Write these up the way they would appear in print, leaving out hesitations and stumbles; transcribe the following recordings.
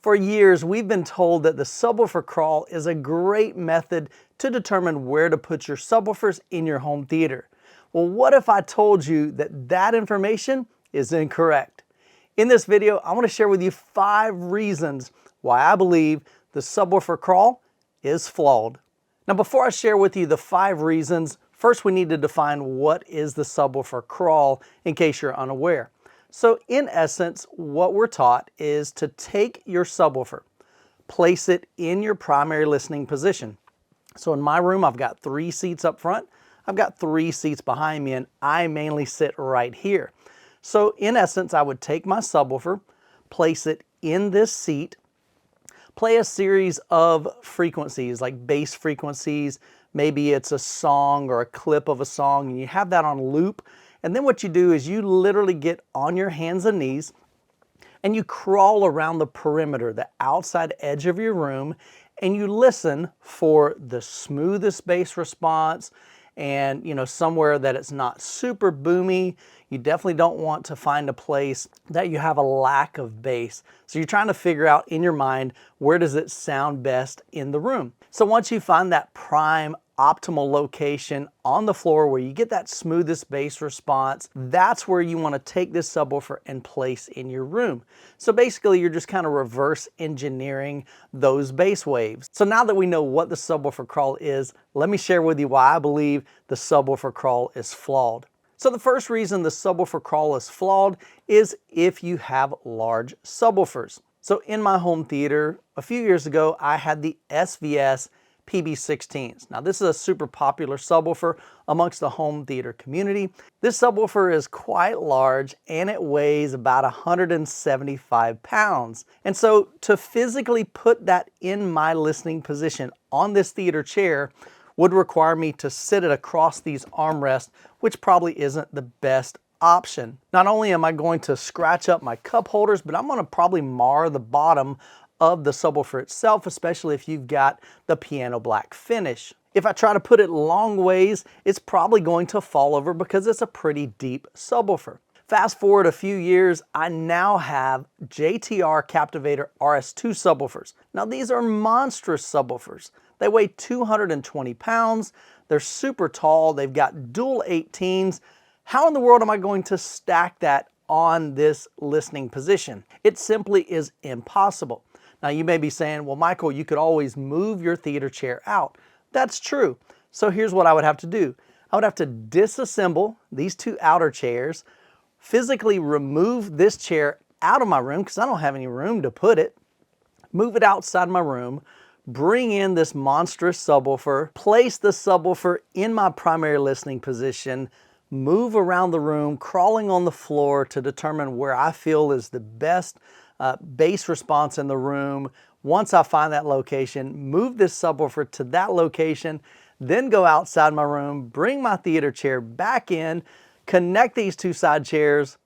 For years, we've been told that the subwoofer crawl is a great method to determine where to put your subwoofers in your home theater. Well, what if I told you that that information is incorrect? In this video, I want to share with you 5 reasons why I believe the subwoofer crawl is flawed. Now, before I share with you the 5 reasons, first we need to define what is the subwoofer crawl in case you're unaware. So in essence, what we're taught is to take your subwoofer, place it in your primary listening position. So in my room, I've got 3 seats up front, I've got 3 seats behind me, and I mainly sit right here. So in essence, I would take my subwoofer, place it in this seat, play a series of frequencies like bass frequencies, maybe it's a song or a clip of a song, and you have that on loop. And then what you do is you literally get on your hands and knees and you crawl around the perimeter, the outside edge of your room, and you listen for the smoothest bass response and, somewhere that it's not super boomy. You definitely don't want to find a place that you have a lack of bass. So you're trying to figure out in your mind, where does it sound best in the room? So once you find that prime optimal location on the floor where you get that smoothest bass response, that's where you want to take this subwoofer and place in your room. So basically you're just kind of reverse engineering those bass waves. So now that we know what the subwoofer crawl is, let me share with you why I believe the subwoofer crawl is flawed. So the first reason the subwoofer crawl is flawed is if you have large subwoofers. So in my home theater, a few years ago, I had the SVS PB16s. Now this is a super popular subwoofer amongst the home theater community. This subwoofer is quite large and it weighs about 175 pounds. And so to physically put that in my listening position on this theater chair would require me to sit it across these armrests, which probably isn't the best option. Not only am I going to scratch up my cup holders, but I'm going to probably mar the bottom of the subwoofer itself, especially if you've got the piano black finish. If I try to put it long ways, it's probably going to fall over because it's a pretty deep subwoofer. Fast forward a few years, I now have JTR Captivator RS2 subwoofers. Now these are monstrous subwoofers. They weigh 220 pounds, they're super tall, they've got dual 18s. How in the world am I going to stack that on this listening position? It simply is impossible. Now you may be saying, well, Michael, you could always move your theater chair out. That's true. So here's what I would have to do. I would have to disassemble these 2 outer chairs, physically remove this chair out of my room because I don't have any room to put it, move it outside my room, bring in this monstrous subwoofer, place the subwoofer in my primary listening position, move around the room, crawling on the floor to determine where I feel is the best bass response in the room. Once I find that location, move this subwoofer to that location, then go outside my room, bring my theater chair back in, connect these 2 side chairs.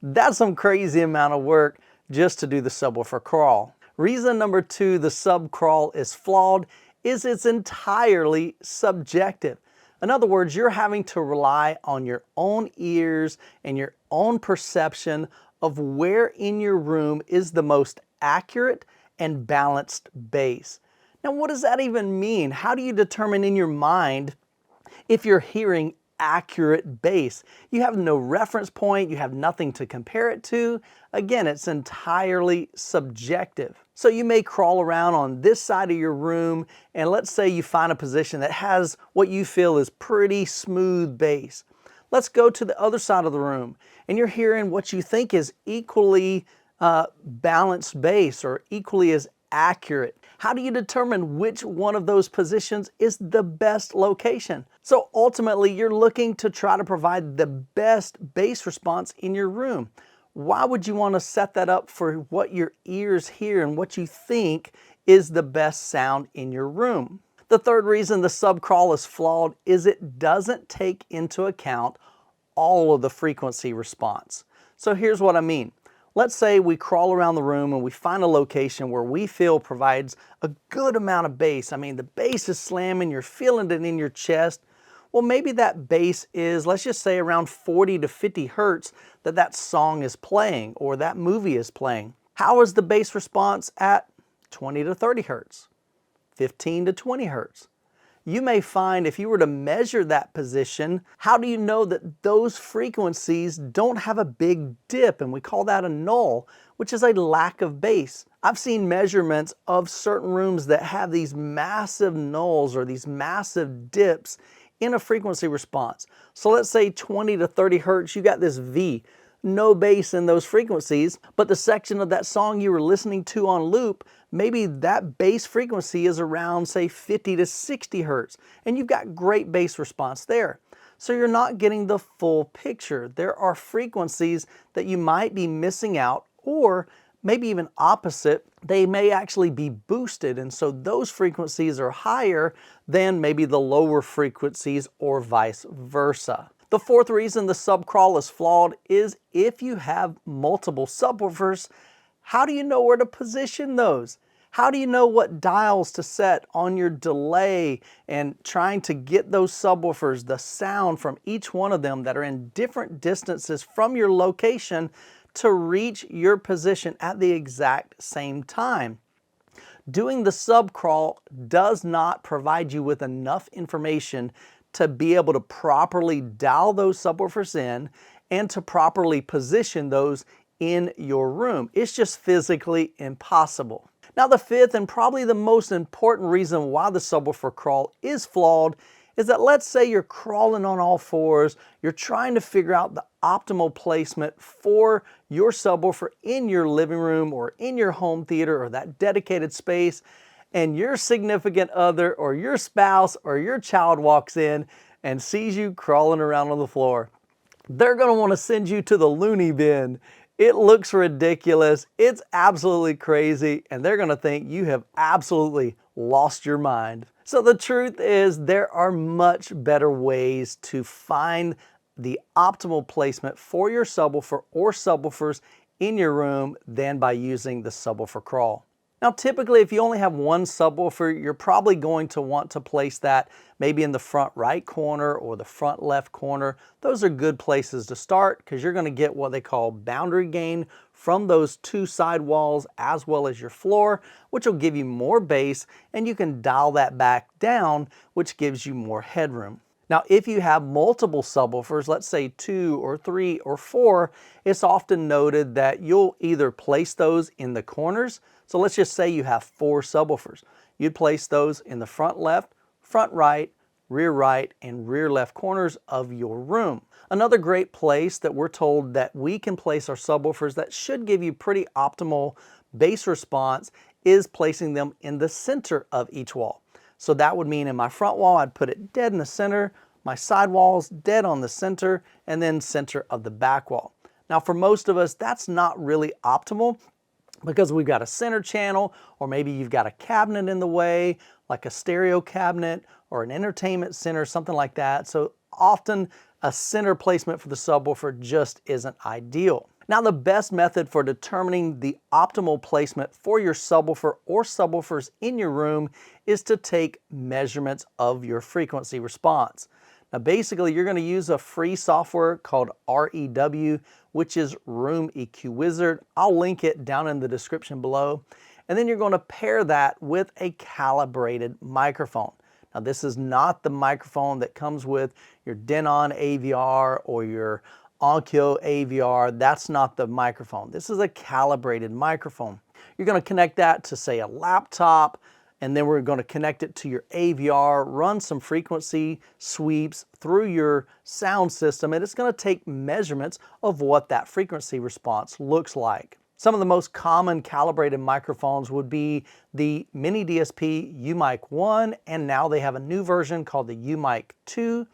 That's some crazy amount of work just to do the subwoofer crawl. Reason number 2 the sub crawl is flawed is it's entirely subjective. In other words, you're having to rely on your own ears and your own perception of where in your room is the most accurate and balanced bass. Now, what does that even mean? How do you determine in your mind if you're hearing accurate bass? You have no reference point, you have nothing to compare it to. Again, it's entirely subjective. So you may crawl around on this side of your room and let's say you find a position that has what you feel is pretty smooth bass. Let's go to the other side of the room and you're hearing what you think is equally balanced bass or equally as accurate. How do you determine which one of those positions is the best location? So ultimately, you're looking to try to provide the best bass response in your room. Why would you want to set that up for what your ears hear and what you think is the best sound in your room? The third reason the sub crawl is flawed is it doesn't take into account all of the frequency response. So here's what I mean. Let's say we crawl around the room and we find a location where we feel provides a good amount of bass. I mean, the bass is slamming, you're feeling it in your chest. Well, maybe that bass is, let's just say around 40 to 50 hertz that song is playing or that movie is playing. How is the bass response at 20 to 30 hertz, 15 to 20 hertz? You may find if you were to measure that position, how do you know that those frequencies don't have a big dip? And we call that a null, which is a lack of bass. I've seen measurements of certain rooms that have these massive nulls or these massive dips in a frequency response. So let's say 20 to 30 hertz, you got this V, no bass in those frequencies, but the section of that song you were listening to on loop, maybe that bass frequency is around, say, 50 to 60 hertz, and you've got great bass response there. So you're not getting the full picture. There are frequencies that you might be missing out, or maybe even opposite, they may actually be boosted, and so those frequencies are higher than maybe the lower frequencies or vice versa. The fourth reason the subcrawl is flawed is if you have multiple subwoofers, how do you know where to position those? How do you know what dials to set on your delay and trying to get those subwoofers, the sound from each one of them that are in different distances from your location to reach your position at the exact same time? Doing the subcrawl does not provide you with enough information to be able to properly dial those subwoofers in and to properly position those in your room. It's just physically impossible. Now, the fifth and probably the most important reason why the subwoofer crawl is flawed is that let's say you're crawling on all fours, you're trying to figure out the optimal placement for your subwoofer in your living room or in your home theater or that dedicated space, and your significant other or your spouse or your child walks in and sees you crawling around on the floor. They're going to want to send you to the Looney bin. It looks ridiculous, it's absolutely crazy, and they're going to think you have absolutely lost your mind. So the truth is there are much better ways to find the optimal placement for your subwoofer or subwoofers in your room than by using the subwoofer crawl. Now, typically, if you only have one subwoofer, you're probably going to want to place that maybe in the front right corner or the front left corner. Those are good places to start because you're going to get what they call boundary gain from those two side walls as well as your floor, which will give you more bass, and you can dial that back down, which gives you more headroom. Now, if you have multiple subwoofers, let's say 2 or 3 or 4, it's often noted that you'll either place those in the corners. So let's just say you have 4 subwoofers. You'd place those in the front left, front right, and rear left corners of your room. Another great place that we're told that we can place our subwoofers that should give you pretty optimal bass response is placing them in the center of each wall. So that would mean in my front wall, I'd put it dead in the center, my side walls dead on the center, and then center of the back wall. Now, for most of us, that's not really optimal because we've got a center channel, or maybe you've got a cabinet in the way, like a stereo cabinet or an entertainment center, something like that. So often a center placement for the subwoofer just isn't ideal. Now, the best method for determining the optimal placement for your subwoofer or subwoofers in your room is to take measurements of your frequency response. Now, basically, you're going to use a free software called REW, which is Room EQ Wizard. I'll link it down in the description below. And then you're going to pair that with a calibrated microphone. Now, this is not the microphone that comes with your Denon AVR or your Onkyo AVR. That's not the microphone. This is a calibrated microphone. You're going to connect that to, say, a laptop, and then we're going to connect it to your AVR, run some frequency sweeps through your sound system, and it's going to take measurements of what that frequency response looks like. Some of the most common calibrated microphones would be the Mini DSP UMic 1, and now they have a new version called the UMic 2.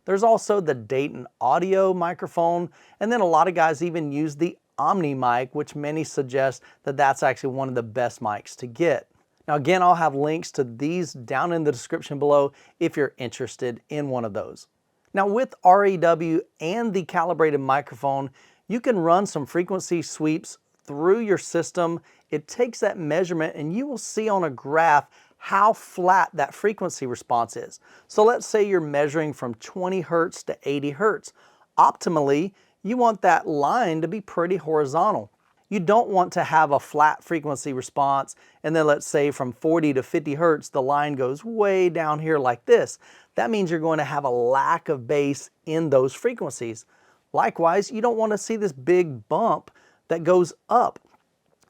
There's also the Dayton Audio microphone, and then a lot of guys even use the Omni mic, which many suggest that that's actually one of the best mics to get. Now, again, I'll have links to these down in the description below if you're interested in one of those. Now, with REW and the calibrated microphone, you can run some frequency sweeps through your system. It takes that measurement, and you will see on a graph how flat that frequency response is. So let's say you're measuring from 20 hertz to 80 hertz. Optimally, you want that line to be pretty horizontal. You don't want to have a flat frequency response and then let's say from 40 to 50 hertz, the line goes way down here like this. That means you're going to have a lack of bass in those frequencies. Likewise, you don't want to see this big bump that goes up.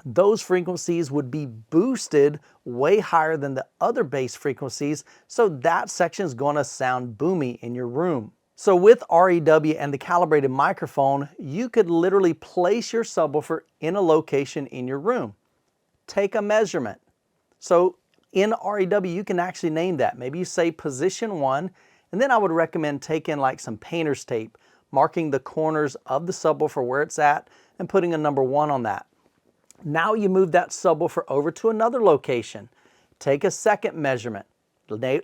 Those frequencies would be boosted way higher than the other bass frequencies, so that section is going to sound boomy in your room. So with REW and the calibrated microphone, you could literally place your subwoofer in a location in your room. Take a measurement. So in REW, you can actually name that. Maybe you say position 1, and then I would recommend taking like some painter's tape, marking the corners of the subwoofer where it's at, and putting a number 1 on that. Now you move that subwoofer over to another location. Take a second measurement.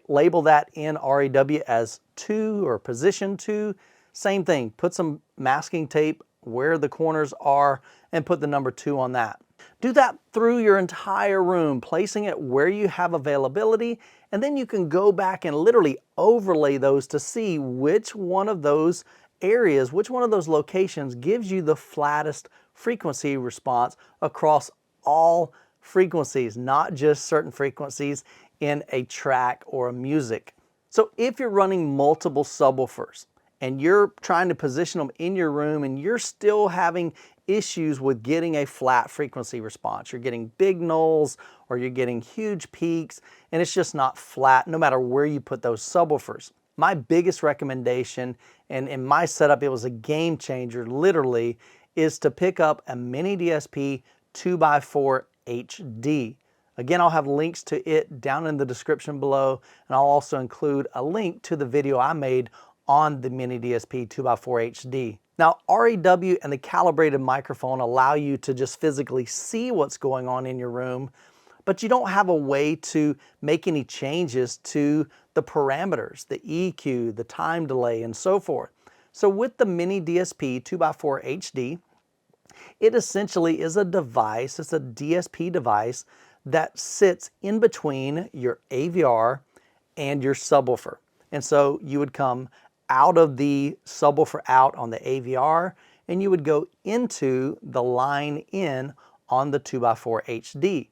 Label that in REW as 2 or position 2. Same thing, put some masking tape where the corners are and put the number 2 on that. Do that through your entire room, placing it where you have availability, and then you can go back and literally overlay those to see which one of those areas, which one of those locations gives you the flattest frequency response across all frequencies, not just certain frequencies in a track or a music. So if you're running multiple subwoofers and you're trying to position them in your room and you're still having issues with getting a flat frequency response, you're getting big nulls or you're getting huge peaks and it's just not flat no matter where you put those subwoofers. My biggest recommendation, and in my setup it was a game changer literally, is to pick up a Mini DSP 2x4 HD. Again, I'll have links to it down in the description below, and I'll also include a link to the video I made on the Mini DSP 2x4 HD. Now, REW and the calibrated microphone allow you to just physically see what's going on in your room, but you don't have a way to make any changes to the parameters, the EQ, the time delay, and so forth. So with the Mini DSP 2x4 HD, it essentially is a device, it's a DSP device that sits in between your AVR and your subwoofer. And so you would come out of the subwoofer out on the AVR and you would go into the line in on the 2x4 HD.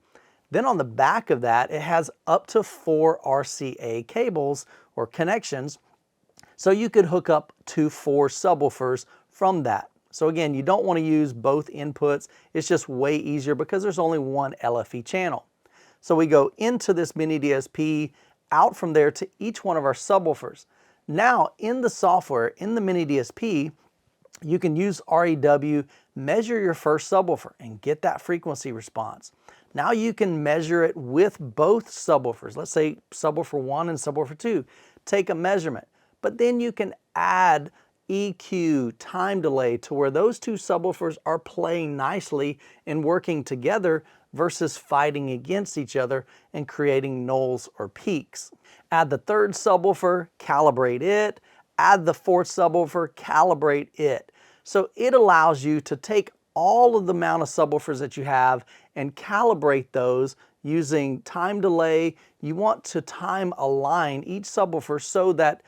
Then on the back of that, it has up to 4 RCA cables or connections, so you could hook up to 4 subwoofers from that. So again, you don't want to use both inputs. It's just way easier because there's only one LFE channel. So we go into this Mini DSP, out from there to each one of our subwoofers. Now in the software, in the Mini DSP, you can use REW, measure your first subwoofer and get that frequency response. Now you can measure it with both subwoofers. Let's say subwoofer 1 and subwoofer 2. Take a measurement, but then you can add EQ, time delay to where those two subwoofers are playing nicely and working together versus fighting against each other and creating nulls or peaks. Add the third subwoofer, calibrate it. Add the fourth subwoofer, calibrate it. So it allows you to take all of the amount of subwoofers that you have and calibrate those using time delay. You want to time align each subwoofer so that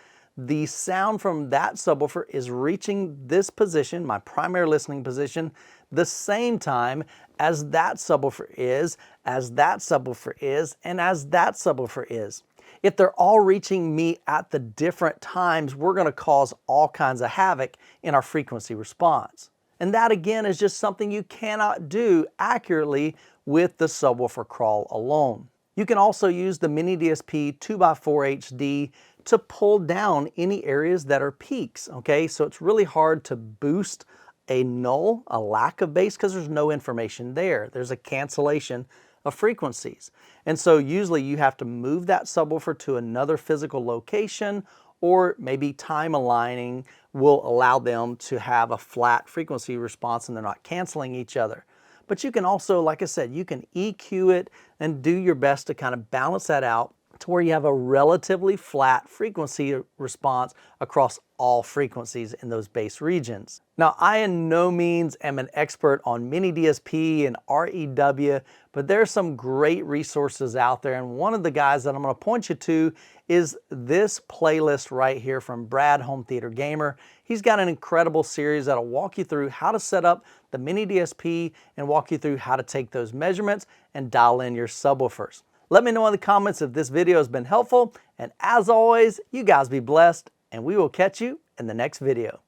the sound from that subwoofer is reaching this position, my primary listening position, the same time as that subwoofer is, as that subwoofer is, and as that subwoofer is. If they're all reaching me at the different times, we're going to cause all kinds of havoc in our frequency response. And that again is just something you cannot do accurately with the subwoofer crawl alone. You can also use the Mini DSP 2x4 HD to pull down any areas that are peaks, okay? So it's really hard to boost a null, a lack of bass, because there's no information there. There's a cancellation of frequencies. And so usually you have to move that subwoofer to another physical location, or maybe time aligning will allow them to have a flat frequency response and they're not canceling each other. But you can also, like I said, you can EQ it and do your best to kind of balance that out to where you have a relatively flat frequency response across all frequencies in those bass regions. Now, I in no means am an expert on mini DSP and REW, but there's some great resources out there, and one of the guys that I'm going to point you to is this playlist right here from Brad Home Theater Gamer. He's got an incredible series that'll walk you through how to set up the mini DSP and walk you through how to take those measurements and dial in your subwoofers. Let me know in the comments if this video has been helpful, and as always, you guys be blessed, and we will catch you in the next video.